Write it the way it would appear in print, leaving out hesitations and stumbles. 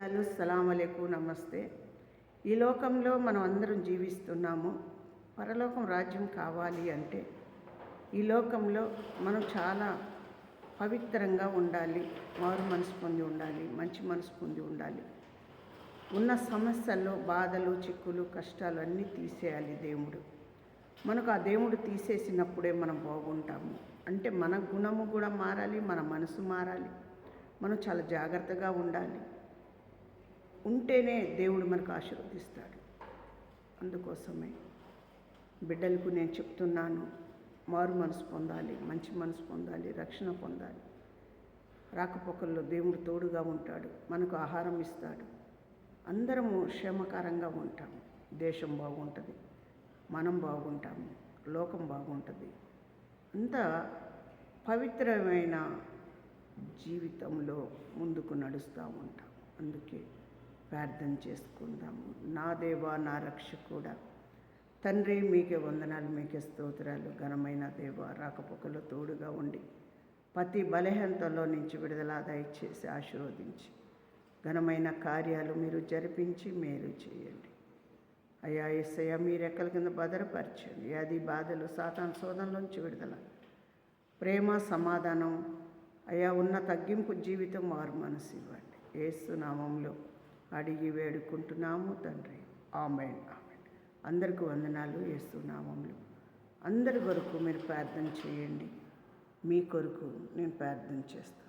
Hello సలాం అలైకుం నమస్తే. ఈ లోకంలో మనం అందరం జీవిస్తున్నాము. పరలోకం రాజ్యం కావాలి అంటే ఈ లోకంలో మనం చాలా పవిత్రంగా ఉండాలి, మారు మనసు పొంది ఉండాలి, మంచి మనసు పొంది ఉండాలి. ఉన్న సమస్యల్లో బాధలు, చిక్కులు, కష్టాలు అన్నీ తీసేయాలి దేవుడు. మనకు ఆ దేవుడు తీసేసినప్పుడే మనం బాగుంటాము. అంటే మన గుణము కూడా మారాలి, మన మనసు మారాలి, మనం చాలా జాగ్రత్తగా ఉండాలి. ఉంటేనే దేవుడు మనకు ఆశీర్వదిస్తాడు. అందుకోసమే బిడ్డలకు నేను చెప్తున్నాను, మారు మనసు పొందాలి, మంచి మనసు పొందాలి, రక్షణ పొందాలి. రాకపోకల్లో దేవుడు తోడుగా ఉంటాడు, మనకు ఆహారం ఇస్తాడు. అందరము క్షేమకరంగా ఉంటాము. దేశం బాగుంటుంది, మనం బాగుంటాము, లోకం బాగుంటుంది. అంతా పవిత్రమైన జీవితంలో ముందుకు నడుస్తూ ఉంటాం. అందుకే ప్రార్థన చేసుకుందాము. నా దేవా, నా రక్షకుడా, తండ్రి, మీకే వందనాలు, మీకే స్తోత్రాలు. ఘనమైన దేవా, రాకపోకలో తోడుగా ఉండి ప్రతి బలహీనతలో నుంచి విడుదల దయచేసి ఆశీర్వదించి ఘనమైన కార్యాలు మీరు జరిపించి మేలు చేయండి. అయ్యా యేసయ్య, మీ రెక్కల కింద భద్రపరచండి. వ్యాధి బాధలు, సాతాను శోధనలోంచి విడుదల, ప్రేమ, సమాధానం, అయ్యా ఉన్న తగ్గింపు జీవితం, మారు మనసు ఇవ్వండి. యేసు నామంలో అడిగి వేడుకుంటున్నాము తండ్రి. ఆమేన్, ఆమేన్. అందరికీ వందనాలు. యేసు నామంలో అందరి కొరకు మీరు ప్రార్థన చేయండి. మీ కొరకు నేను ప్రార్థన చేస్తాను.